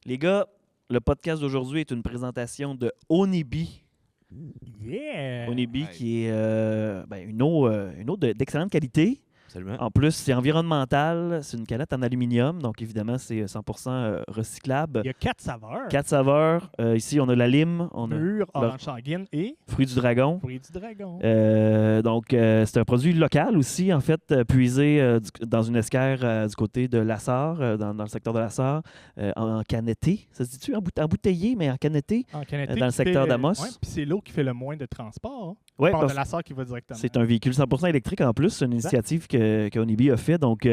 Les gars, le podcast d'aujourd'hui est une présentation de Onibi. Yeah! Onibi qui est une eau d'excellente qualité. Absolument. En plus, c'est environnemental. C'est une canette en aluminium. Donc, évidemment, c'est 100% recyclable. Il y a 4 saveurs. 4 saveurs. Ici, on a la lime, on a Mûr, orange sanguine et fruits du dragon. fruits du dragon. C'est un produit local aussi, en fait, puisé dans une esquerre du côté de Lassar, dans le secteur de Lassar, en canetté. Ça se dit-tu? Embouteillé, mais en canetté. En canetté dans le qui secteur fait- d'Amos. Ouais, puis c'est l'eau qui fait le moins de transport. Ouais, Part parce- de la sœur qui va directement. C'est un véhicule 100% électrique en plus. C'est une Exact. initiative que Onibi a fait. Donc,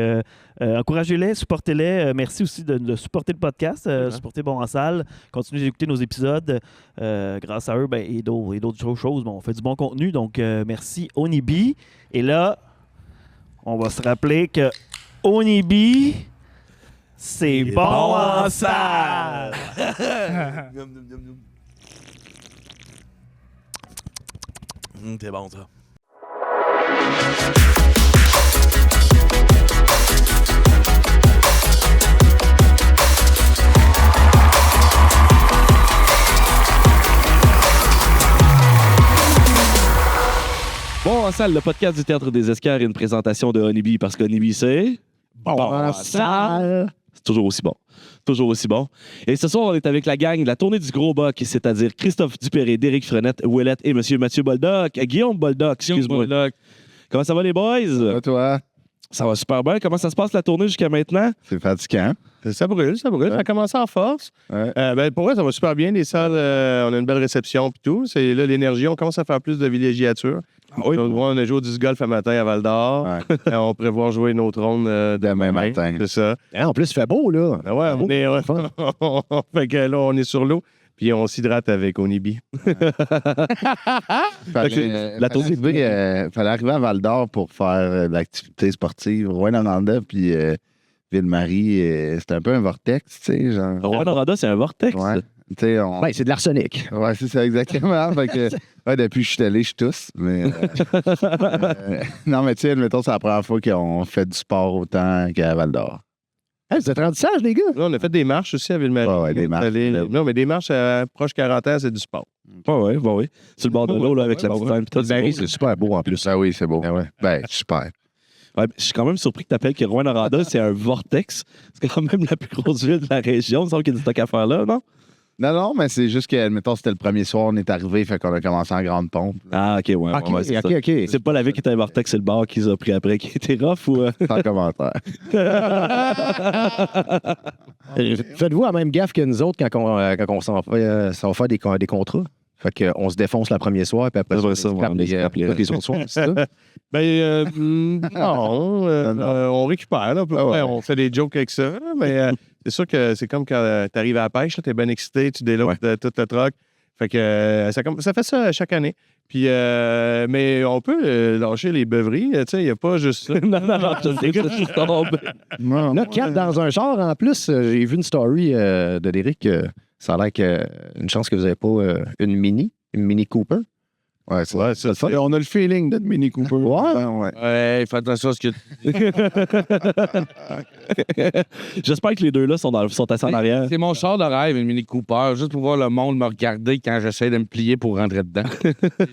encouragez-les, supportez-les. Merci aussi de supporter le podcast, supporter Bon en salle. Continuez d'écouter nos épisodes. Grâce à eux et d'autres choses, on fait du bon contenu. Donc, merci Onibi. Et là, on va se rappeler que Onibi, c'est bon en salle. Miam, miam, miam, miam. C'est bon, ça. Bon, en salle, le podcast du Théâtre des Esquerres est une présentation de Onibi parce qu'Onibi, c'est... Bon en salle. C'est toujours aussi bon. Toujours aussi bon. Et ce soir, on est avec la gang de la tournée du Gros Boc, c'est-à-dire Christophe Dupéré, Déric Frenette, Ouellette et Monsieur Mathieu Boldoc. Guillaume Boldoc, excuse-moi. Comment ça va, les boys? Toi, Ça va super bien. Comment ça se passe, la tournée, jusqu'à maintenant? c'est fatigant. Ça brûle. Ça Ouais. a commencé en force. Ouais. Pour vrai, ça va super bien. Les salles, on a une belle réception et tout. C'est là l'énergie. On commence à faire plus de villégiature. Oui. On a joué au disc golf un matin à Val d'Or. Ouais. On prévoit jouer une autre ronde Demain matin. C'est ça. En plus, il fait beau, là. Ah ouais, on est, fait que là, on est sur l'eau. Puis on s'hydrate avec Onibi. Fallait arriver à Val d'Or pour faire de l'activité sportive. Rouen-Noranda, puis Ville-Marie, c'était un peu un vortex, tu sais, genre. Rouen-Noranda, c'est un vortex. Ouais. Tu sais, on... Ben, c'est de l'arsenic. Ouais, c'est ça, exactement. Fait que, ouais, depuis que je suis allé, je tousse. Mais, non, mais tu sais, admettons, c'est la première fois qu'on fait du sport autant qu'à Val d'Or. Hey, vous êtes rendus sages, les gars? Là, on a fait des marches aussi à Ville-Marie. Ouais, des marches. Non, mais des marches à proche quarantaine, c'est du sport. Oui. Sur le bord de l'eau, là, avec la Ouais, petite femme. puis tout, c'est Marie, beau. c'est super beau en plus. Ben oui, c'est beau. Ben ouais. Ben, super. Ouais, je suis quand même surpris que tu appelles que Rouen-Noranda, c'est un vortex. C'est quand même la plus grosse ville de la région. Il me semble qu'il y a du stock à faire là, non? Non, mais c'est juste que, admettons, c'était le premier soir, on est arrivé, fait qu'on a commencé en grande pompe. Ah, OK, ouais. OK, ouais, c'est ça. OK. C'est pas la ville qui était un vortex, c'est le bar qu'ils ont pris après qui était rough ou... Sans commentaire. Faites-vous la même gaffe que nous autres quand on s'en fait des contrats? Fait qu'on se défonce le premier soir, puis après C'est vrai, on ça, scrape on scrape les- les autres soirs. C'est ça? Non, on récupère. Là, puis après, ouais. on fait des jokes avec ça. Mais c'est sûr que c'est comme quand tu arrives à la pêche, tu es bien excité, tu déloades tout le truck. Fait que ça fait ça chaque année. Puis, mais on peut lâcher les beuveries. Tu sais, il n'y a pas juste ça. non, je sais que je suis tombé. Non, Là, 4 dans un char, en plus, j'ai vu une story de Derek. Ça a l'air qu'une chance que vous n'avez pas une Mini Cooper. Ouais, c'est Ouais, c'est ça. On a le feeling d'être Mini Cooper. Ouais. Ouais, fais attention à ce que tu J'espère que les deux-là sont assis en arrière. C'est mon char de rêve, une Mini Cooper, juste pour voir le monde me regarder quand j'essaie de me plier pour rentrer dedans.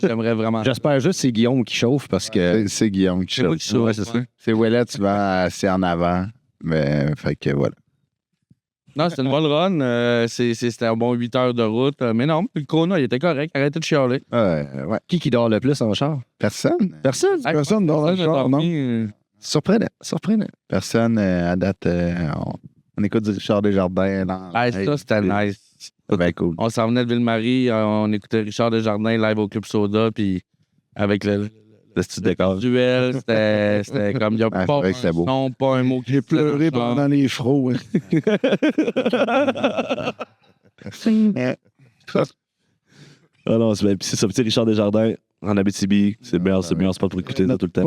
J'aimerais vraiment. J'espère juste que c'est Guillaume qui chauffe parce que. C'est Guillaume qui C'est moi chauffe. qui chauffe, Ouais, c'est ça. ouais. C'est Ouellet, tu vas assez en avant. Mais, fait que voilà. Non, c'était une bonne run. C'était un bon 8 heures de route. Mais non, le Kona, il était correct. Arrêtez de chialer. Ouais. Qui dort le plus en char? Personne. Personne. Personne dans le J'ai char, non? dormi, Surprenant. Personne à date. On écoute du Richard Desjardins. ça, c'était nice. Ben cool. On s'en venait de Ville-Marie, on écoutait Richard Desjardins live au Club Soda, puis avec le duel, c'était comme, il n'y a Ah, pas c'est vrai un que c'était beau. son, pas un mot qui pleuré les frots. Ah non, c'est ça. Petit Richard Desjardins, en Abitibi, c'est le meilleur spot pour écouter ça tout le temps.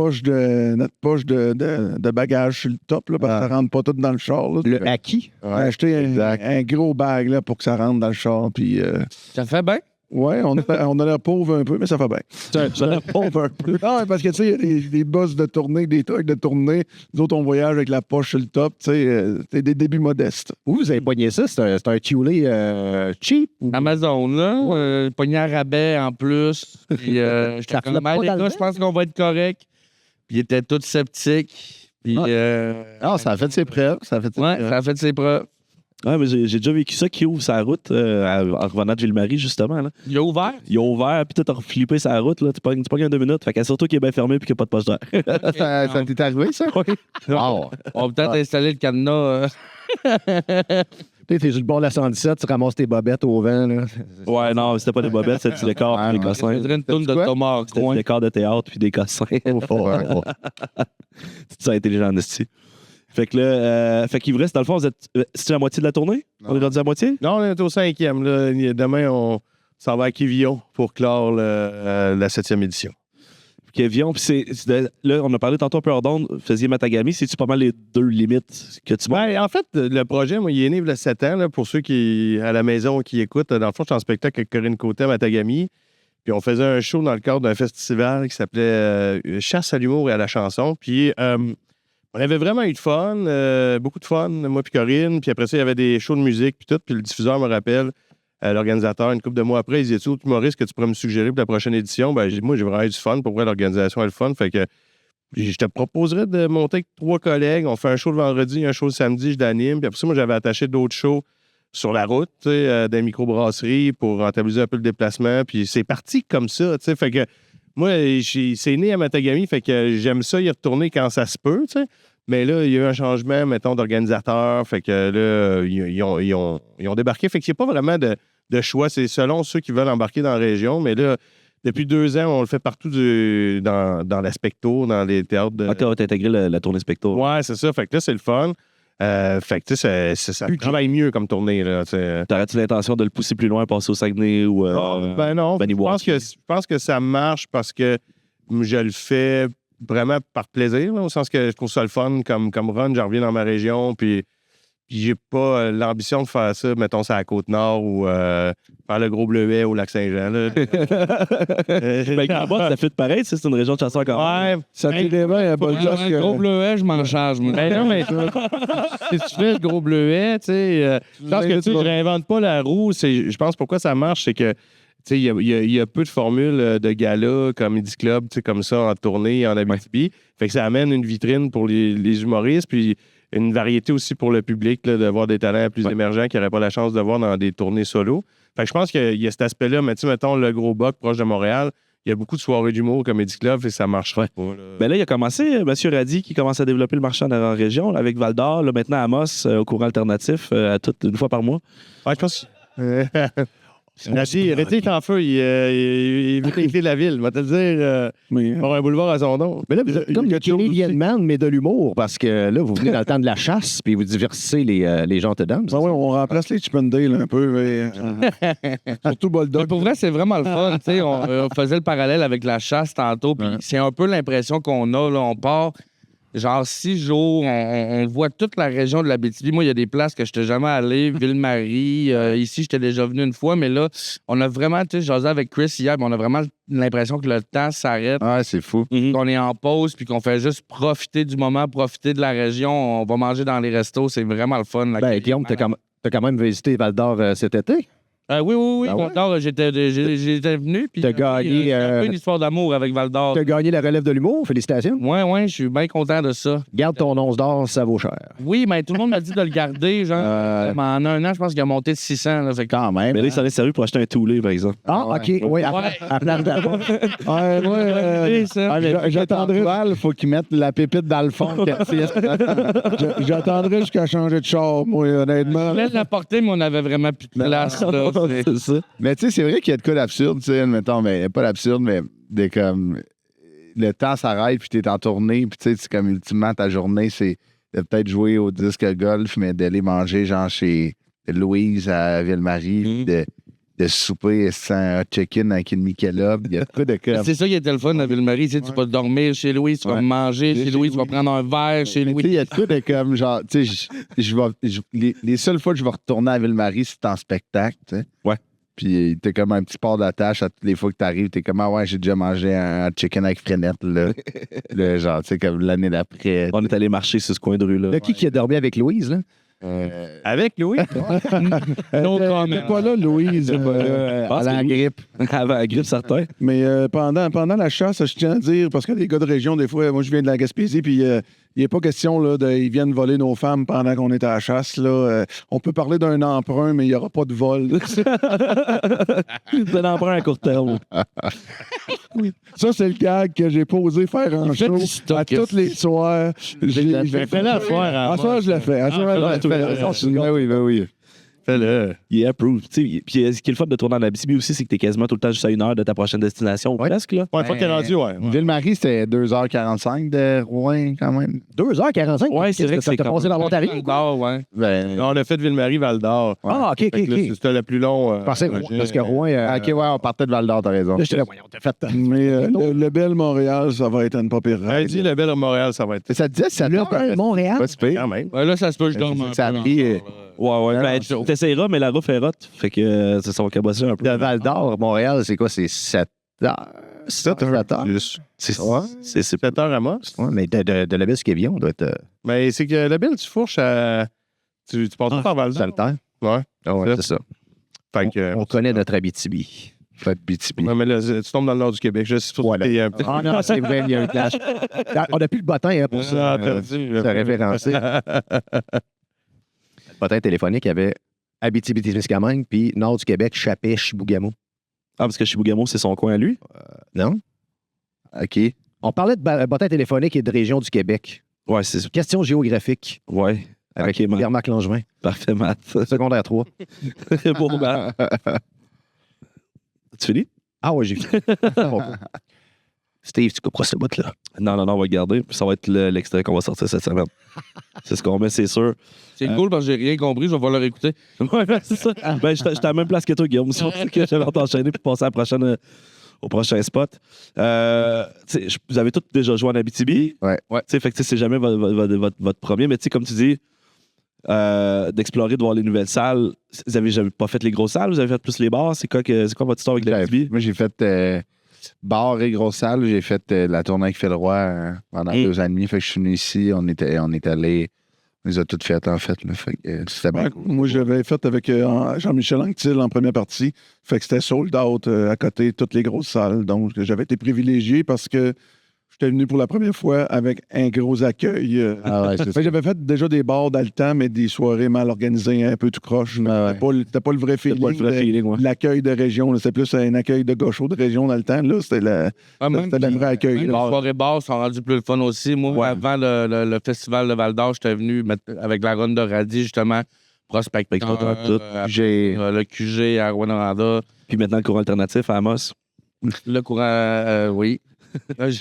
Notre poche de bagages sur le top, là, parce que ça rentre pas tout dans le char. Là. Le acquis. On a acheté un gros bag là, pour que ça rentre dans le char. Puis, Ça fait bien. Ouais, on a l'air pauvre un peu, mais ça fait bien. Ça a l'air pauvre un peu. Non, parce que, tu sais, il y a des boss de tournée, des trucs de tournée. Nous autres, on voyage avec la poche sur le top. Tu sais, c'est des débuts modestes. Où vous avez pogné ça? C'est un Thule cheap? Ou... Amazon, là. Pogné à rabais en plus. Puis, j'étais Ça comme, floppe pas les dans le gars, vent? je pense qu'on va être correct. Puis, ils étaient tous sceptiques. Puis, Non, ça a fait ses preuves. Ça a fait ses ouais, preuves. ça a fait ses preuves. Ouais, mais j'ai déjà vécu ça qui ouvre sa route en revenant de Ville-Marie, justement. Là. Il a ouvert. Ils ont ouvert, puis tout a flippé sa route. Là. Tu pognes 2 minutes. Fait que surtout qu'il est bien fermé puis qu'il n'y a pas de poche d'air. Ça t'est arrivé, ça? Oui. Wow. On va peut-être installer le cadenas. Tu es sur le bord de la 117, tu ramasses tes bobettes au vent. Là. Ouais, non, c'était pas des bobettes, c'était du décor puis des On cossins. dirait une tourne de quoi? Thomas C'était du Coin. décor de théâtre puis des cossins. C'est ça intelligent, esti. Fait que là, fait qu'il vous reste, dans le fond, c'est la moitié de la tournée? Non. On est rendu à la moitié? Non, on est au 5e. Là. Demain, on s'en va à Quévillon pour clore la 7e édition. Kévion, puis là, on a parlé tantôt un peu hors d'onde, vous faisiez Matagami, c'est-tu pas mal les 2 limites que tu montes? Ben, en fait, le projet, moi, il est né il y a 7 ans. Là, pour ceux qui, à la maison qui écoutent, dans le fond, je suis en spectacle avec Corinne Côté à Matagami. Puis on faisait un show dans le cadre d'un festival qui s'appelait Chasse à l'humour et à la chanson. Puis on avait vraiment eu de fun, beaucoup de fun, moi puis Corinne. Puis après ça, il y avait des shows de musique puis tout. Puis le diffuseur me rappelle, l'organisateur, une couple de mois après, il disait, tout humoriste que tu pourrais me suggérer pour la prochaine édition? Ben, moi, j'ai vraiment eu du fun. Pour vrai, l'organisation a le fun. Fait que je te proposerais de monter avec 3 collègues. On fait un show le vendredi, un show le samedi, je l'anime. Puis après ça, moi, j'avais attaché d'autres shows sur la route, tu sais, des microbrasseries pour rentabiliser un peu le déplacement. Puis c'est parti comme ça, tu sais. Fait que moi, c'est né à Matagami, fait que j'aime ça y retourner quand ça se peut, tu sais. Mais là, il y a eu un changement, mettons, d'organisateur. Fait que là, ils ont débarqué. Fait qu'il n'y a pas vraiment de choix. C'est selon ceux qui veulent embarquer dans la région. Mais là, depuis 2 ans, on le fait partout dans la specto, dans les théâtres de... Ah, t'as intégré la tournée specto. Ouais, c'est ça. Fait que là, c'est le fun. Fait que, tu sais, ça travaille mieux comme tournée, là, tu sais. T'aurais-tu l'intention de le pousser plus loin, passer au Saguenay ou... Ben non, Baniwaki? je pense que ça marche parce que je le fais vraiment par plaisir, là, au sens que je trouve ça le fun comme run. Je reviens dans ma région, puis j'ai pas l'ambition de faire ça, mettons, ça à la Côte-Nord ou faire le Gros-Bleuet au Lac-Saint-Jean. Là. Ben, Grandbois, ça fait pareil, c'est une région de chasseurs quand même. Ouais, Ça t'irait bien un bol Le gros bleuet, je m'en charge. Moi. ben non, mais si tu fais le gros bleuet, tu sais, je pense que tu sais, je réinvente pas la roue. Je pense pourquoi ça marche, c'est que tu sais, il y a peu de formules de gala, Comedy Club, tu sais, comme ça, en tournée, en Abitibi. Fait que ça amène une vitrine pour les humoristes, puis une variété aussi pour le public, là, de voir des talents plus émergents qui n'auraient pas la chance de voir dans des tournées solo. Fait que je pense qu'il y a cet aspect-là, mais tu sais, mettons, le Gros Boc, proche de Montréal, il y a beaucoup de soirées d'humour au Comedy Club et ça marcherait pas. Là. Ben là, il a commencé, M. Radi, qui commence à développer le marché en région, là, avec Val-d'Or, là, maintenant Amos, au courant alternatif, une fois par mois. Ouais, je pense... Radi est en feu, il veut t'écrire la ville. Je vais te le dire, Mais, avoir un boulevard à son nom. Mais là, vous êtes comme le Canadian Man, mais de l'humour, parce que là, vous venez dans le temps de la chasse, puis vous divertissez les gens te dansent. ouais, on remplace les Chip and Dale un peu. Mais, surtout Mais Bulldog. pour vrai, c'est vraiment le fun. Tu sais, on faisait le parallèle avec la chasse tantôt, puis c'est un peu l'impression qu'on a. Là, on part genre 6 jours, on voit toute la région de l'Abitibi. Moi, il y a des places que je n'étais jamais allé, Ville-Marie. Ici, j'étais déjà venu une fois, mais là, on a vraiment, tu sais, jasé avec Chris hier, mais on a vraiment l'impression que le temps s'arrête, Ah, c'est fou. qu'on est en pause, puis qu'on fait juste profiter du moment, profiter de la région. On va manger dans les restos, c'est vraiment le fun. Ben, Guillaume, t'as quand même visité Val-d'Or cet été. Oui. Ah ouais? Val-d'Or, j'étais venu. Puis T'as gagné, j'ai un peu une histoire d'amour avec Val-d'Or. T'as gagné la relève de l'humour. Félicitations. Oui, je suis bien content de ça. Garde ton 11 d'or, ça vaut cher. Oui, mais tout le monde m'a dit de le garder. Genre, mais en un an, je pense qu'il a monté de 600. Là, fait que- Quand même. Mais là, il s'en est sérieux pour acheter un Toulet, par exemple. Ah, OK. Oui, à place d'avant. J'attendrai. Il faut qu'ils mettent la pépite dans le fond. J'attendrai jusqu'à changer de char, moi, honnêtement. Je voulais l'apporter, mais on avait vraiment plus de place. Là, C'est ça. Mais tu sais, c'est vrai qu'il y a de quoi d'absurde, tu sais, admettons, mais pas d'absurde, mais de comme le temps s'arrête, puis t'es en tournée, puis tu sais, c'est comme ultimement ta journée, c'est de peut-être jouer au disque golf, mais d'aller manger genre chez Louise à Ville-Marie, de souper sans un chicken avec une Michelob. Il y a de quoi de comme. C'est ça qui était le fun à Ville-Marie. Tu sais, tu vas dormir chez Louis, tu vas manger chez Louis, tu vas prendre un verre chez Mais tu sais, Louis. il y a de quoi de comme, genre, tu sais, les seules fois que je vais retourner à Ville-Marie, c'est en spectacle, tu sais. Ouais. Puis t'as comme un petit port d'attache à toutes les fois que t'arrives. T'es comme, ah ouais, j'ai déjà mangé un chicken avec frenette, là. Le genre, tu sais, comme l'année d'après. On est allé marcher sur ce coin de rue-là. Là, qui a dormi avec Louise, là? Avec Louis? T'es pas là, Louise. Ah, À la grippe. Avant la grippe, certain. Mais pendant la chasse, je tiens à dire, parce que les gars de région, des fois, moi, je viens de la Gaspésie, puis il n'est pas question là, ils viennent voler nos femmes pendant qu'on est à la chasse. Là. On peut parler d'un emprunt, mais il n'y aura pas de vol. C'est un emprunt à court terme. Ça, c'est le gag que j'ai pas osé faire en show à tous les soirs. Fais-le à soir. À soir, je l'ai fait. À soir, je l'ai fait. Ben oui. Fais-le. Il est approved. Puis ce qui est le fun de tourner en Abitibi aussi, c'est que t'es quasiment tout le temps juste à 1 heure de ta prochaine destination. Ouais. Presque, là. Ouais, une fois que t'es rendu, ouais. Ville-Marie, c'était 2h45 de Rouen, quand même. 2h45? Ouais, c'est vrai que ça c'est t'a passé dans l'Ontario? Ouais. Ben, On a fait Ville-Marie, Val-d'Or. Ah, OK. Fait que là, c'était le plus long. Je pensais, parce que Rouen... OK, ouais, on partait de Val-d'Or, t'as raison. Là, j'étais là, voyons, t'as fait... Mais le bel Montréal, ça va être une pas pire ride. Elle dit le bel Montréal, ça va être. Ça te disait 7 Le heures? bel Montréal? Pas si pire. Quand même. Ouais, là, ça se peut, je dorme un peu. Ça a pris... Ouais. Ben, t'essayeras, mais la route est rotte. Fait que c'est ça, on va cabosser un peu. De Val-d'Or, Montréal, c'est quoi? C'est 7 heures? 7 heures? Plus. C'est 7 heures à Moss. Ouais, mais de la Baie-Quévillon, on doit être... Mais c'est que le bel, tu fourches à. Tu passes pas par Val-d'Or. Salutaire. Ouais. Ah ouais, c'est ça. Fait que. On connaît notre Abitibi. Fait BTB. Non, mais là, tu tombes dans le nord du Québec. Je sais pas Voilà. si t'es un peu. Ah non, c'est vrai, il y a un clash. On n'a plus le bottin hein, pour ça. Ah, perdu. Se référencer. Le bottin téléphonique avait Abitibi-Témiscamingue, puis nord du Québec, Chapet, Chibougamau. Ah, parce que Chibougamau, c'est son coin à lui. Non? OK. On parlait de bottin téléphonique et de région du Québec. Ouais, c'est. Question géographique Ouais. avec Ok, Matt. Pierre-Marc Langevin. Parfait, Matt. Secondaire 3. Bon, Matt. Tu finis? Ah ouais, j'ai fini. Bon. Steve, tu couperas ce bout-là. Non, on va le garder. Puis ça va être l'extrait qu'on va sortir cette semaine. C'est ce qu'on met, c'est sûr. C'est cool parce que j'ai rien compris, je vais falloir écouter. Ouais, ben, c'est ça. Ben, j'étais à la même place que toi, Guillaume. C'est pour ça que j'avais hâte d'enchaîner pour passer à la prochaine, au prochain spot. Vous avez tous déjà joué en Abitibi. Ouais. Fait que c'est jamais votre premier, mais comme tu dis, d'explorer, de voir les nouvelles salles. Vous avez jamais pas fait les grosses salles, vous avez fait plus les bars. C'est quoi votre histoire avec l'Abitibi? Moi, j'ai fait bar et grosse salle. J'ai fait la tournée avec Phil Roy pendant 2 ans et demi. Fait que je suis venu ici. On est allé. On les a toutes faites, en fait. Là. Fait que c'était bien cool. Moi, j'avais fait avec Jean-Michel Anctil en première partie. Fait que c'était sold out à côté de toutes les grosses salles. Donc, j'avais été privilégié parce que j'étais venu pour la première fois avec un gros accueil. Ah ouais, c'est Fait ça. que j'avais fait déjà des bars dans le temps, mais des soirées mal organisées, un peu tout croche. Ah ouais. C'était pas le vrai feeling. pas le vrai feeling, ouais. de l'accueil de région. là. C'était plus un accueil de gaucho de région dans le temps. Là, c'était c'était le vrai accueil. Les là. soirées bars sont rendues plus le fun aussi. Moi, avant le festival de Val-d'Or, j'étais venu avec la run de Radis, justement, prospecteur, Tout. le QG à Rwanda, Puis maintenant, le courant alternatif à Amos. le courant, oui. Là, Le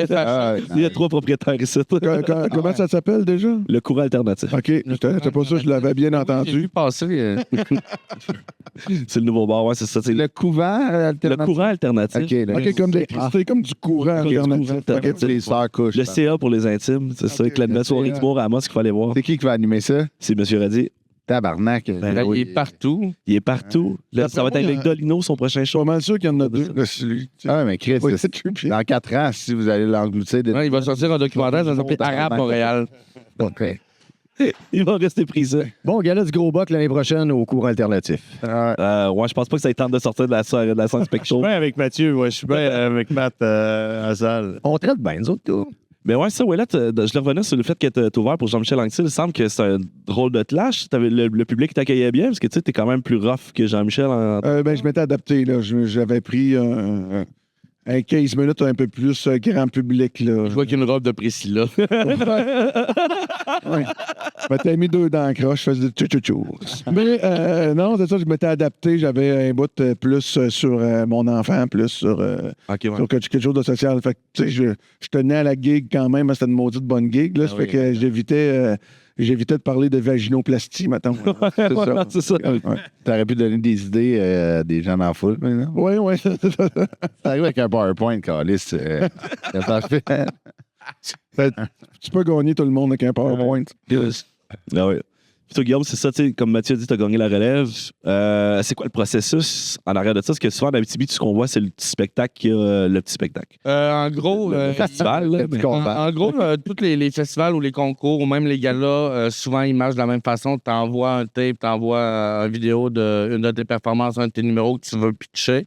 FH. Il y a 3 propriétaires ici. Comment ça s'appelle déjà? Le courant alternatif. OK, c'était pas ça, je l'avais bien J'ai entendu. vu passer. C'est le nouveau bar, ouais, c'est ça. C'est Le couvent le alternatif. courant alternatif. OK, là. OK, comme l'électricité, comme du courant alternatif. alternatif. Les sœurs couches. Le CA pour les intimes, c'est ça, avec la nouvelle soirée d'humour à Amos qu'il faut aller voir. C'est qui va animer ça? C'est M. Radi. Tabarnak. Là, il est partout. Il est partout. Là, ça va être avec Dolino, son prochain Je suis show. pas mal sûr qu'il y en a 2. Là, celui, tu sais. Ah ouais, mais Chris, Oui, c'est trippy. dans 4 ans, si vous allez l'engloutir... Ouais, il va sortir un documentaire, ça s'appelle Arabe Montréal. Il va rester pris ça. Bon, gala du gros boc l'année prochaine au courant alternatif. Ouais, je pense pas que ça ait tente de sortir de la soirée de la Sound Spec Je suis Show. bien avec Mathieu, ouais, je suis bien avec Matt à la salle. On traite bien, nous autres, tout. Mais ouais, ça, Ouellet, je revenais sur le fait que t'es ouvert pour Jean-Michel Anctil. Il semble que c'est un drôle de clash. Le public t'accueillait bien, parce que tu sais, t'es quand même plus rough que Jean-Michel. Je m'étais adapté. Là. J'avais pris un 15 minutes un peu plus grand public. Là. Je vois qu'il y a une robe de Priscilla. Ouais. Je m'étais mis 2 dents en croche, je faisais du tchou-tchou-tchou. Mais non, c'est ça, je m'étais adapté. J'avais un bout plus sur mon enfant, plus sur, Ok, ouais. sur quelque chose de social. Fait que, tu sais, je tenais à la gig quand même. C'était une maudite bonne gig. Là, ça fait que j'évitais de parler de vaginoplastie, mettons. C'est Ouais, ça. c'est ça. Ouais. T'aurais pu donner des idées à des gens dans la foule, maintenant. Oui. T'arrives avec un PowerPoint, Carlis. C'est parfait. Tu peux gagner tout le monde avec un PowerPoint. Ah ouais. Puis toi, Guillaume, c'est ça, tu sais, comme Mathieu a dit, tu as gagné la relève. C'est quoi le processus en arrière de ça? Parce que souvent, en Abitibi, tout ce qu'on voit, c'est le petit spectacle le petit spectacle. En gros, Le festival, là, mais- en gros, tous les festivals ou les concours ou même les galas, souvent, ils marchent de la même façon. Tu envoies un tape, tu envoies une vidéo d'une de tes performances, un de tes numéros que tu veux pitcher.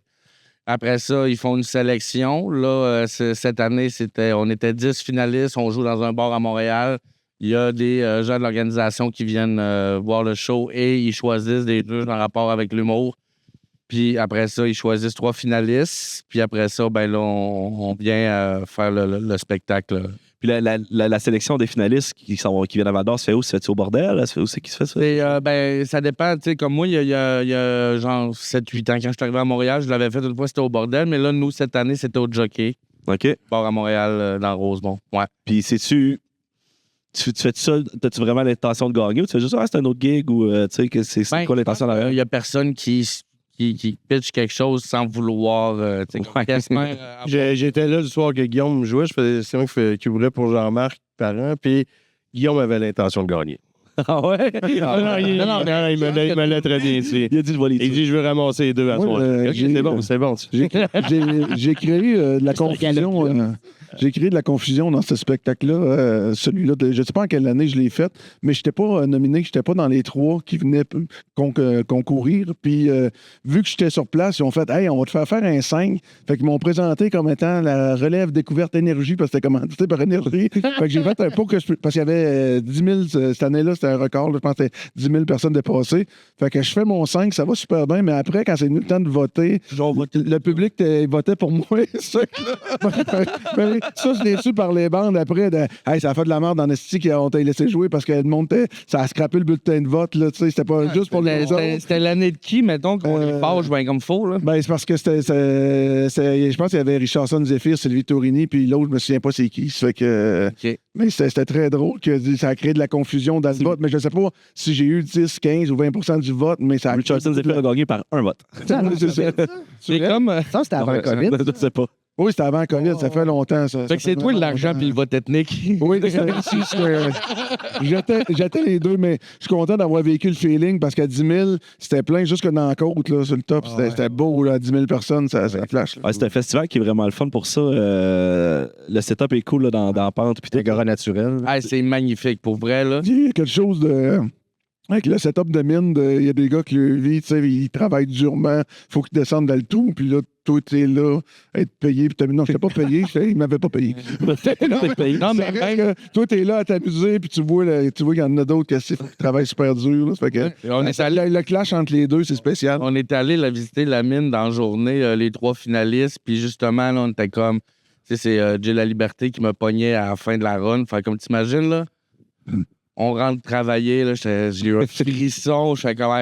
Après ça, ils font une sélection. Là, cette année, on était 10 finalistes. On joue dans un bar à Montréal. Il y a des gens de l'organisation qui viennent voir le show et ils choisissent des juges en rapport avec l'humour. Puis après ça, ils choisissent 3 finalistes. Puis après ça, ben là, on vient faire le spectacle. Puis la sélection des finalistes qui viennent à Val d'Or, se fait où? Se fait-tu au bordel? Se fait où c'est qui se fait ça? Ben, ça dépend. Tu sais, comme moi, il y a genre 7-8 ans, quand je suis arrivé à Montréal, je l'avais fait une fois, c'était au bordel. Mais là, nous, cette année, c'était au Jockey. OK. Bar à Montréal, dans Rosemont. Ouais. Puis tu fais ça, as-tu vraiment l'intention de gagner ou tu fais juste, c'est un autre gig ou tu sais, que c'est quoi l'intention derrière? Il y a personne qui pitch quelque chose sans vouloir. Tu sais, comme Casper, J'étais là le soir que Guillaume jouait. C'est moi qui voulait pour Jean-Marc Parent. Puis Guillaume avait l'intention de gagner. Ah ouais? Non, il me l'a très bien dit. Il a dit, je vais les Il dit, je veux ramasser les deux à Moi, toi. Ok, c'est bon. J'ai créé de la confusion. J'ai créé de la confusion dans ce spectacle-là. Celui-là, je ne sais pas en quelle année je l'ai fait, mais je n'étais pas nominé, je n'étais pas dans les 3 qui venaient concourir. Puis, vu que j'étais sur place, ils ont fait « Hey, on va te faire un 5 ». Fait qu'ils m'ont présenté comme étant la relève découverte énergie, parce que c'était commandité par énergie. Fait que j'ai fait un pot parce qu'il y avait 10 000, cette année-là, c'était un record. Là, je pense que c'était 10 000 personnes dépassées. Fait que je fais mon 5, ça va super bien, mais après, quand c'est venu le temps de voter, le public votait pour moi. Ça, je l'ai su par les bandes après. Hey, ça a fait de la merde dans Esti qui ont été laissé jouer parce que le monde, ça a scrappé le bulletin de vote. Là, c'était pas juste pour les autres. C'était l'année de qui, mettons, qu'on les fâche bien comme faux? Là? Ben, c'est parce que je pense qu'il y avait Richardson Zephyr, Sylvie Tourini, puis l'autre, je me souviens pas c'est qui. Ça fait que. Okay. Mais c'était très drôle que ça a créé de la confusion dans le vote. Mais je sais pas si j'ai eu 10, 15 ou 20 du vote, mais ça a. Richardson Zephyr a gagné par un vote. C'est comme. Ça, c'était avant le COVID. Je sais pas. Oui, c'était avant COVID, ça fait longtemps. Ça fait que c'est toi l'argent puis le vote ethnique. Oui, j'étais les deux, mais je suis content d'avoir vécu le feeling parce qu'à 10 000, c'était plein jusque dans la côte, là, sur le top. C'était beau, là, 10 000 personnes, ça flash. Ouais, c'est un festival qui est vraiment le fun pour ça. Le setup est cool là, dans la pente. Puis Agora naturel. Ah, c'est magnifique, pour vrai. Là. Il y a quelque chose de. Avec le setup de mine, il y a des gars qui le vivent, ils travaillent durement, il faut qu'ils descendent dans le tout, puis là, toi, t'es là, être payé, puis non, je t'ai pas payé, ils m'avaient pas payé. Non, mais que toi, t'es là à t'amuser, puis tu vois qu'il y en a d'autres qui travaillent super dur. Là, ça fait que, le clash entre les deux, c'est spécial. On est allé visiter la mine dans la journée, les 3 finalistes, puis justement, là, on était comme, tu sais, c'est Jay La Liberté qui me pognait à la fin de la run. Fait comme t'imagines, là, on rentre travailler, là, j'ai eu un frisson, je fais comme,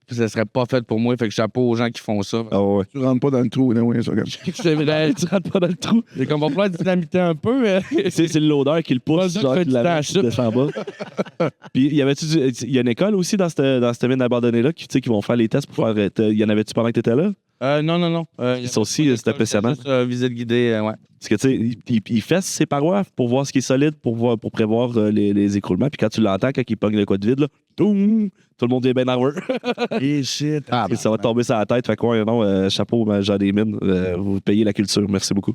ça serait pas fait pour moi, fait que chapeau aux gens qui font ça. Ah ouais. Tu rentres pas dans le trou, non, ça, comme. C'est vrai, tu rentres pas dans le trou. C'est comme, on va falloir dynamiter un peu. C'est l'odeur qui le pousse, genre, qui descend bas. Puis, il y a une école aussi dans cette mine abandonnée-là qui vont faire les tests pour faire. Y en avait-tu pendant que t'étais là? Non. Ça aussi, c'est impressionnant. Juste, visite guidée, ouais. Parce que, tu sais, il fesse ses parois pour voir ce qui est solide, pour prévoir les écroulements. Puis quand tu l'entends, quand il pogne le quoi de vide, là, tout le monde est bien hour. Et shit. Et ça va tomber sur la tête. Fait quoi, non, chapeau, Jean des Mines. Vous payez la culture. Merci beaucoup.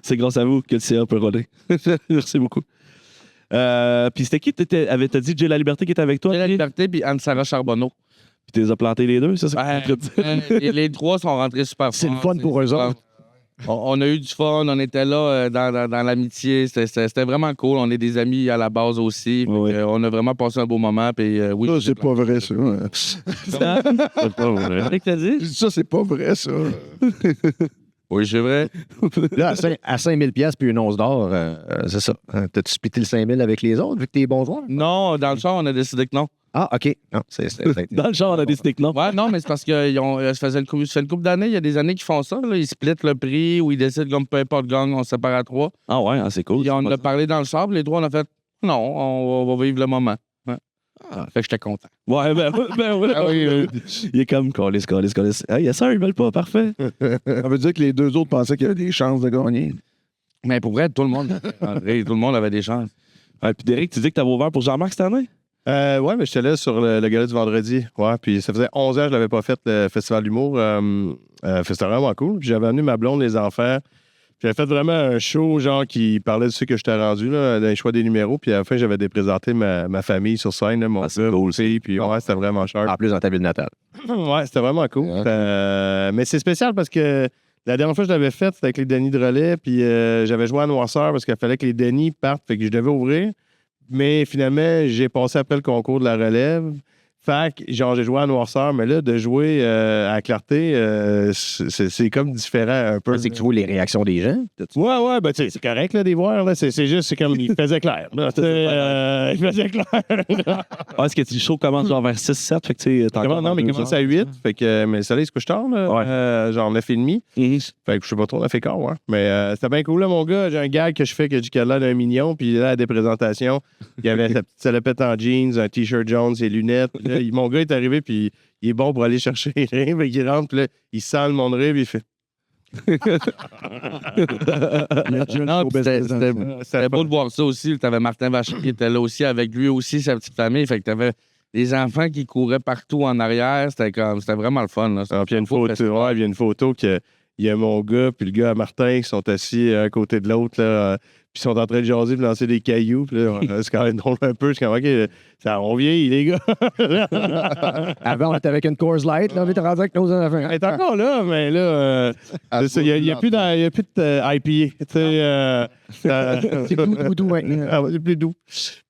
C'est grâce à vous que le CA peut rouler. Merci beaucoup. Puis c'était qui? T'as dit Jay La Liberté qui était avec toi? Jay La Liberté puis Anne-Sara Charbonneau. Puis tu les as plantés les deux, c'est ça? Les 3 sont rentrés super fort. C'est le fun pour eux autres. On a eu du fun, on était là dans l'amitié. C'était vraiment cool. On est des amis à la base aussi. Oui. On a vraiment passé un beau moment. Puis, oui, Ça, c'est pas vrai, ça. C'est pas vrai. Qu'est-ce que t'as dit? Ça, c'est pas vrai, ça. Oui, c'est vrai. Là, à 5 000 $ puis une once d'or, c'est ça. T'as-tu splitté le 5 000 avec les autres, vu que t'es bon joueur? Non, dans le char, on a décidé que non. Ah, OK. Non, Dans le char, on a décidé que non. Ouais, non, mais c'est parce que ça fait une couple d'années. Il y a des années qui font ça. Là. Ils splittent le prix ou ils décident comme peu importe gang, on se sépare à 3. Ah ouais, c'est cool. Puis on a parlé dans le char, puis les 3, on a fait non, on va vivre le moment. Ouais. Fait que j'étais content. Ouais, ben oui. Il est comme calisse. Ah, yes, sir, ils veulent pas, parfait. Ça veut dire que les deux autres pensaient qu'il y avait des chances de gagner. Mais pour vrai, tout le monde avait des chances. Ouais, puis Derek, tu dis que t'avais ouvert pour Jean-Marc cette année? Ouais, mais j'étais là sur le gala du vendredi. Ouais, puis ça faisait 11 ans que je l'avais pas fait, le Festival d'humour. C'était vraiment cool. Puis j'avais amené ma blonde, les enfants. J'avais fait vraiment un show, genre, qui parlait de ce que j'étais rendu, là, dans les choix des numéros. Puis à la fin, j'avais présenté ma famille sur scène, là, mon gars, mon fille. Puis ouais, c'était vraiment cher. En plus, dans ta ville natale. Ouais, c'était vraiment cool. Mais c'est spécial parce que la dernière fois que je l'avais fait, c'était avec les Denis de relais. Puis j'avais joué à Noirceur parce qu'il fallait que les Denis partent. Fait que je devais ouvrir. Mais finalement, j'ai passé après le concours de la relève. Fait que, genre, j'ai joué à Noirceur, mais là, de jouer à Clarté, c'est comme différent un peu. C'est que tu vois les réactions des gens. Ouais, ben, tu sais, c'est correct, là, des voir, là. C'est juste, c'est comme, il faisait clair. Là, il faisait clair. Est-ce que le show commence genre vers 6-7? Fait que, tu sais, Non, mais il commence à 8. Fait que, mais le soleil se couche tard, là. Genre 9h30. Fait que je sais pas trop, on a fait quart, ouais. Mais c'était bien cool, là, mon gars. J'ai un gag que je fais que j'ai qu'à l'air d'un mignon. Puis là, à des présentations, il y avait sa petite salopette en jeans, un t-shirt jaune, ses lunettes. Là, mon gars est arrivé, puis il est bon pour aller chercher rien. Fait qu'il rentre, puis là, il sent le monde rire, puis il fait. Non, c'était beau de voir ça aussi. Tu avais Martin Vachon qui était là aussi, avec lui aussi, sa petite famille. Fait que tu avais des enfants qui couraient partout en arrière. C'était vraiment le fun. Là. Puis il y a une photo, il y a une photo que il y a mon gars puis le gars à Martin qui sont assis à côté de l'autre, là, puis ils sont en train de jaser puis lancer des cailloux. Puis là, c'est quand même drôle un peu. C'est comme, OK, ça, on vieillit, les gars. Avant, on était avec une Coors Light. Là, on est rendu avec nos enfants. Elle est encore là, mais là, c'est ça, il n'y a plus de IPA. C'est plus doux maintenant. C'est plus doux.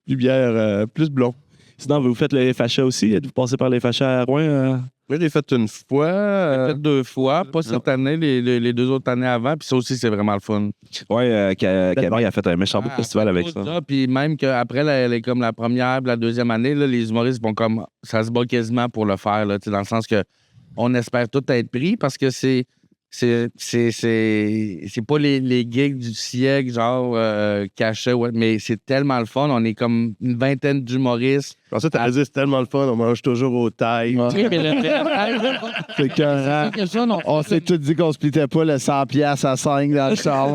Plus bière, plus blond. Sinon, vous faites le FHA aussi? Vous passez par le FHA à Rouen? Oui, je l'ai fait une fois. J'ai fait 2 fois, pas cette année, les 2 autres années avant. Puis ça aussi, c'est vraiment le fun. Ouais, Camille a fait un méchant beau festival avec ça. Puis même qu'après, comme la première, la deuxième année, là, les humoristes vont comme. Ça se bat quasiment pour le faire, là, dans le sens que on espère tout être pris parce que c'est pas les gigs du siècle, genre cachés, ouais, mais c'est tellement le fun. On est comme une vingtaine d'humoristes. Je pensais que t'as dit c'est tellement le fun, on mange toujours aux tailles. C'est que on s'est tous dit qu'on splitait pas le 100$ à 5 dans le char.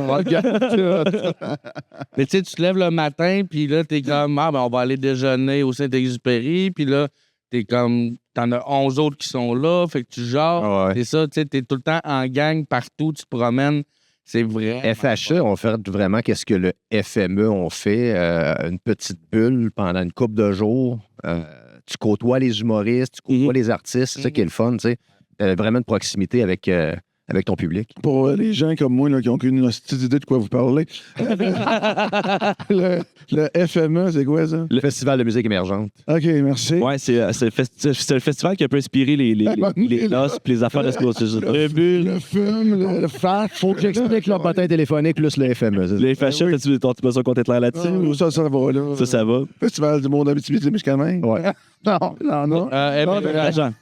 Mais tu sais, tu te lèves le matin, puis là, t'es comme, on va aller déjeuner au Saint-Exupéry, puis là, t'es comme, t'en as 11 autres qui sont là, fait que tu genre, c'est ça, tu sais, t'es tout le temps en gang partout, tu te promènes, c'est vrai. FHE, on fait vraiment qu'est-ce que le FME on fait, une petite bulle pendant une couple de jours. Tu côtoies les humoristes, tu côtoies les artistes, c'est ça qui est le fun, tu sais. Vraiment une proximité avec ton public. Pour les gens comme moi là, qui n'ont aucune petite idée de quoi vous parlez, le FME, c'est quoi ça? Le Festival de musique émergente. OK, merci. Ouais, c'est le festival qui a un peu inspiré les noces et les affaires de ce Le film, le fact. Faut que j'explique leur bataille téléphonique plus le FME. Les FHA, as-tu besoin qu'on t'éclaire là-dessus? Ça va, là. Ça va. Festival du monde Abitibi-Témiscamingue. Ouais. Non.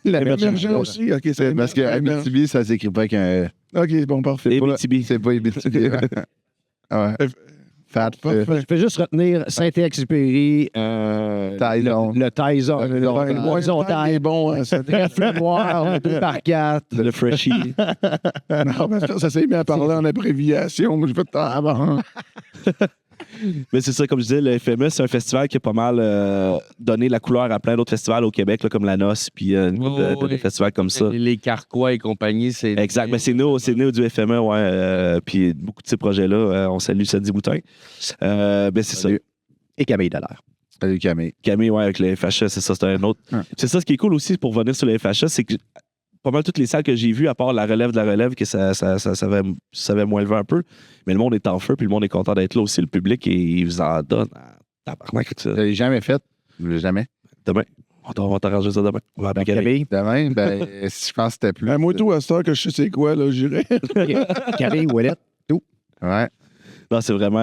Émergent aussi. OK, c'est Parce que Abitibi, ça s'écrit pas avec un. OK, bon, parfait. Abitibi. C'est pas Abitibi. Ouais. Fat. Je peux juste retenir Saint-Exupéry, Tyson. le Tyson, Le poison taille bon. le Trèfle noir, le 2x4. Le Freshie. Non, parce que ça s'est mis à parler en abréviation. Je fais avant. Mais c'est ça, comme je disais, le FME, c'est un festival qui a pas mal donné la couleur à plein d'autres festivals au Québec, là, comme la Noce, puis des festivals comme ça. Les Carquois et compagnie, c'est. Exact. Mais c'est né du FME, ouais. Puis beaucoup de ces projets-là, on salue Sadie Boutin. Ben c'est ça. Et Camille Dallaire. Salut Camille. Camille, ouais, avec le FHA, c'est ça, c'est un autre. C'est ça, ce qui est cool aussi pour venir sur le FHA, c'est que pas mal toutes les salles que j'ai vues, à part la relève, que ça avait moins levé un peu. Mais le monde est en feu, puis le monde est content d'être là aussi. Le public, il vous en donne. Je l'ai jamais fait. Jamais. Demain. On va t'arranger ça demain. On va appeler Camille. Demain, ben, je pense que c'était plus. Moi, tout, à cette heure que je sais c'est quoi, là, j'irais. Camille, Ouellette, tout. Ouais. Non, c'est vraiment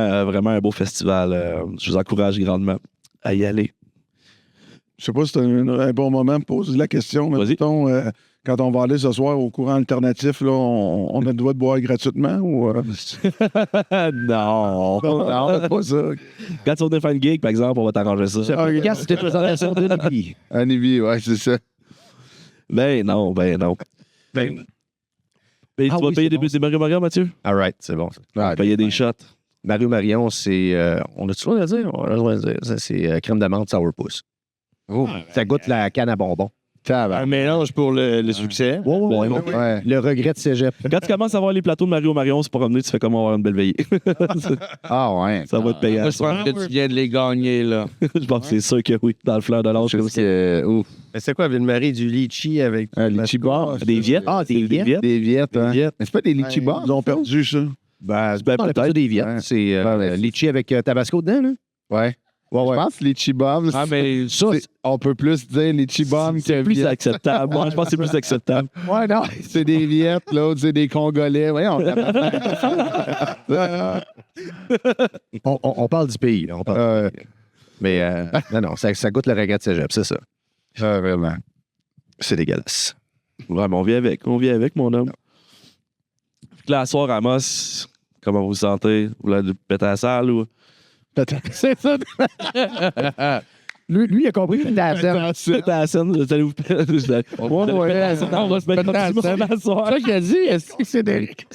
un beau festival. Je vous encourage grandement à y aller. Je sais pas si c'est un bon moment pour poser la question, mais mettons, quand on va aller ce soir au courant alternatif, là, on a le droit de boire gratuitement ou. Non. Non, pas ça. Quand tu vas faire une gig, par exemple, on va t'arranger ça. Regarde, c'était une présentation d'une vie. Un Ibi, ouais, c'est ça. Ben non. Tu vas payer des Mario, Mathieu? All right, c'est bon. Payer des shots. Mario Marion, c'est. On a-tu le droit de le dire? On a le droit de le dire. C'est crème d'amande sourpuss. Oh. Ça goûte la canne à bonbons. Un mélange pour le succès. Ouais. Le regret de cégep. Quand tu commences à voir les plateaux de Mario Marion, c'est pour ramener, tu fais comment avoir une belle veillée. Ah ouais. Ça va te payer. Je pense que tu viens de les gagner, là. Je pense que c'est sûr que oui, dans le fleur de l'âge. comme ça. Mais c'est quoi, Ville-Marie? Du litchi avec... litchi bar. Des viettes. Ah, des viettes? Des viettes, hein. Mais c'est pas des litchi bars? Ils ont perdu ça. Ben, Ben, on appelle ça peut-être. des viettes. Ouais. C'est litchi avec tabasco dedans, là. Ouais. Je pense que litchi bombs, Ah, mais Ça, on peut plus dire litchi bombs que C'est plus viettes. acceptable. Moi, je pense que c'est plus acceptable. Ouais, non. C'est des viettes, l'autre, c'est des Congolais. Voyons. on parle du pays, là. On parle du pays. Mais non, ça goûte le regret de cégep, c'est ça. Vraiment. C'est dégueulasse. Ouais, mais on vit avec, mon homme. Fait que là, à soir, Amos, comment vous vous sentez? Vous l'avez pété à la salle ou? C'est ça. lui, il a compris que c'était la scène. Pété à la scène, vous allez vous péter. On va se mettre Pété à la comme scène. à soir. C'est ça qu'il a dit. Est-ce que c'est Derek?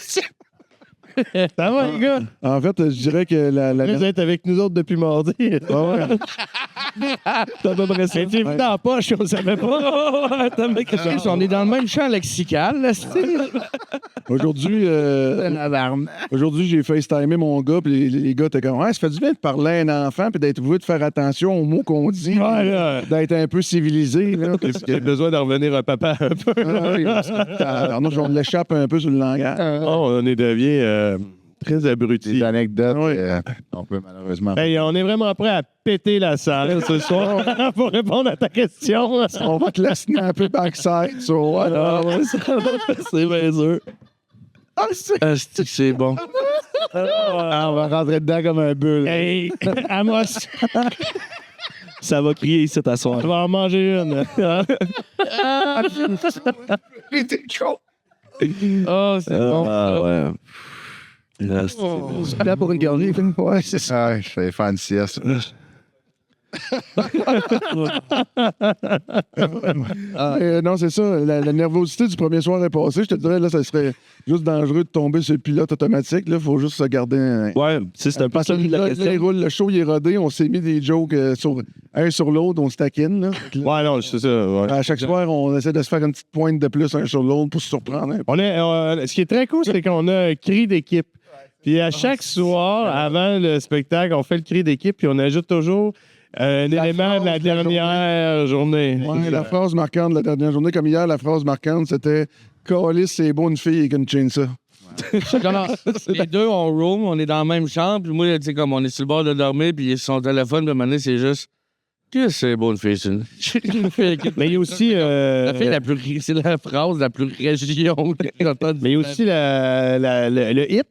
Ça va, les gars? En fait, je dirais que Vous êtes avec nous autres depuis mardi. Ah ouais. T'as pas pressé. C'était venu dans la poche, on savait pas. On est dans le même champ lexical, là, Aujourd'hui, aujourd'hui, j'ai FaceTimé mon gars, puis les gars étaient comme, ouais, ça fait du bien de parler à un enfant, puis d'être voué de faire attention aux mots qu'on dit, d'être un peu civilisé. Là, parce que- J'ai besoin de revenir à papa un peu. Ah oui, parce que- alors, non, on l'échappe un peu sur le langage. Oh, on est devenu très abrutis. Des anecdotes, Oui. on peut malheureusement. Hey, on est vraiment prêt à péter la salle ce soir pour répondre à ta question. On va te la snapper backside. So, Ah, ouais, c'est bien sûr. c'est bon. on va rentrer dedans comme un bulle. Hey, Amos, Ça va crier ici à soir. on va en manger une. Oh, c'est bon. Ah, ouais. Là, c'est- Là, pour une garnie, ouais, c'est ça. Ah, je vais faire une sieste. non, c'est ça. La nervosité du premier soir est passée. Je te dirais, là, ça serait juste dangereux de tomber sur le pilote automatique. Il faut juste se garder un. Ouais, tu sais, c'est un peu Parce que ça la là, question. il roule, le show, il est rodé. On s'est mis des jokes un sur l'autre. On se taquine. Là. Ouais, non, c'est ça. Ouais. À chaque soir, on essaie de se faire une petite pointe de plus un sur l'autre pour se surprendre. On est, ce qui est très cool, c'est qu'on a un cri d'équipe. Puis à chaque soir, avant le spectacle, on fait le cri d'équipe, puis on ajoute toujours un élément de la dernière journée. Ouais, la phrase marquante de la dernière journée, comme hier, la phrase marquante, c'était « Calice, c'est beau une fille avec une chainsaw. » Les deux, on roam, on est dans la même chambre, puis moi, tu sais, comme on est sur le bord de dormir, puis son téléphone, de manière, c'est juste. Qu'est-ce que c'est beau une fille, ça? Mais il y a aussi. La fille la plus. C'est la phrase la plus région. Mais il y a aussi le hit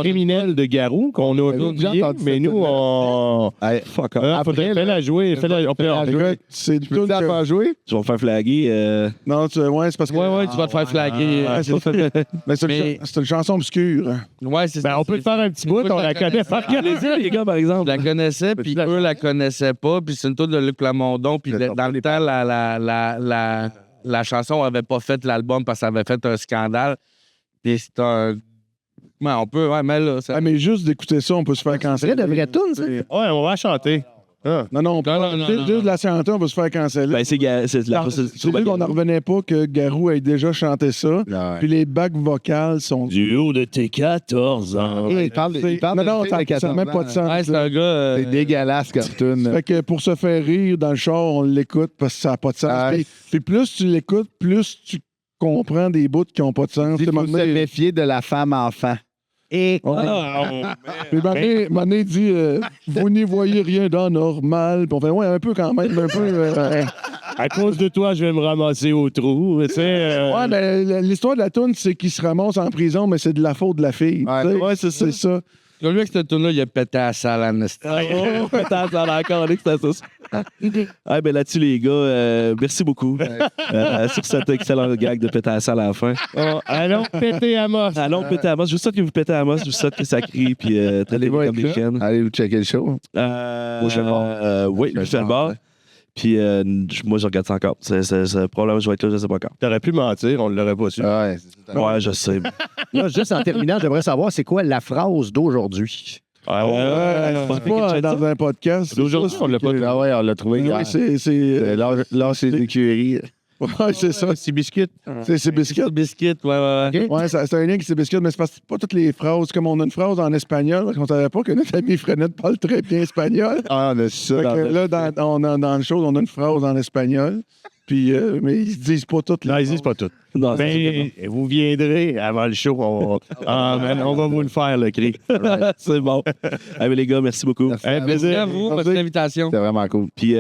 criminel de Garou qu'on a oublié, mais nous, on. Fuck off. Après, fais-la jouer. On peut la jouer. C'est du tout à faire jouer? Tu vas me faire flaguer. Non, ouais, c'est parce que... Ouais, tu vas te faire flaguer. Mais c'est une chanson obscure. Ouais, c'est Ben, on peut le faire un petit bout, on la connaît par cœur. Les gars, par exemple. Je la connaissais, puis eux la connaissaient pas, puis c'est une tour de Luc Plamondon, puis dans le temps, la chanson avait pas fait l'album parce que ça avait fait un scandale. Puis c'est un... Ouais, on peut, ouais, mais là... ça- Ah, mais juste d'écouter ça, on peut se faire C'est canceller. de vraie toune, ça. Ouais, on va chanter. Ah. Non, on peut Non. juste de la chanter, on va se faire canceller. Ben, c'est la C'est vrai qu'on n'en revenait pas que Garou ait déjà chanté ça. Puis les bacs vocales sont... Du haut de tes 14 ans. Il parle Non, ça n'a même pas de sens. Ouais, c'est un gars... C'est dégueulasse comme tune. Fait que pour se faire rire dans le char, on l'écoute parce que ça n'a pas de sens. Ah, Puis plus tu l'écoutes, plus tu comprends des bouts qui n'ont pas de sens. Il Tu sais, faut se méfier de la femme enfant. Puis Mané dit vous n'y voyez rien d'anormal. Puis on fait ouais, un peu quand même, un peu. À cause de toi, je vais me ramasser au trou. Tu sais, Ouais, mais l'histoire de la toune, c'est qu'il se ramasse en prison, mais c'est de la faute de la fille. Ouais. Tu sais, Ouais, c'est ça. c'est ça. Lui, avec cette tourne-là, il a pété à la salle en esti. Oh, attends, ça a encore dit que c'était ça. Ah, ben là-dessus, les gars, merci beaucoup sur cet excellent gag de péter à la salle à la fin. allons péter Amos. Allons péter à Amos. Je vous souhaite que vous pétez à Amos. Je vous souhaite que ça crie. Puis traitez-vous comme des chiennes. Allez vous checker le show. Oui, Michel Barre. Puis moi, je regarde ça encore. Probablement, je vais être là, je sais pas encore. T'aurais pu mentir, on ne l'aurait pas su. Ouais, Ouais, je sais. Là, juste en terminant, j'aimerais savoir c'est quoi la phrase d'aujourd'hui. C'est pas dans un podcast. D'aujourd'hui, on l'a pas Ah ouais, on l'a trouvé. Oui, c'est. Là, c'est l'écurie. Ouais, c'est ça. C'est biscuit. C'est biscuit. Biscuit, ouais. Ouais, c'est un lien qui c'est biscuit, mais c'est parce que pas toutes les phrases. Comme on a une phrase en espagnol, parce qu'on savait pas que notre ami Frenette parle très bien espagnol. Ah, on a ça. Fait que là, dans le show, on a une phrase en espagnol. Puis, mais ils disent pas toutes. Non, ils disent pas tout. Non, Ben, vous viendrez avant le show. On va vous le faire, le cri. c'est bon. Mais les gars, merci beaucoup. Un plaisir. Merci à vous pour votre invitation. C'était vraiment cool. Puis,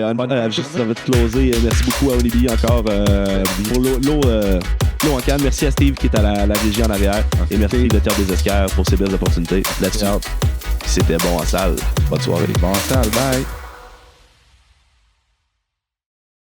juste, ça va te closer. Merci beaucoup à Olivier encore pour l'eau en canne. Merci à Steve qui est à la régie en arrière. Et merci de Terre des Esquerres pour ses belles opportunités. Là-dessus, c'était bon en salle. Bonne soirée. Bon salle, bye.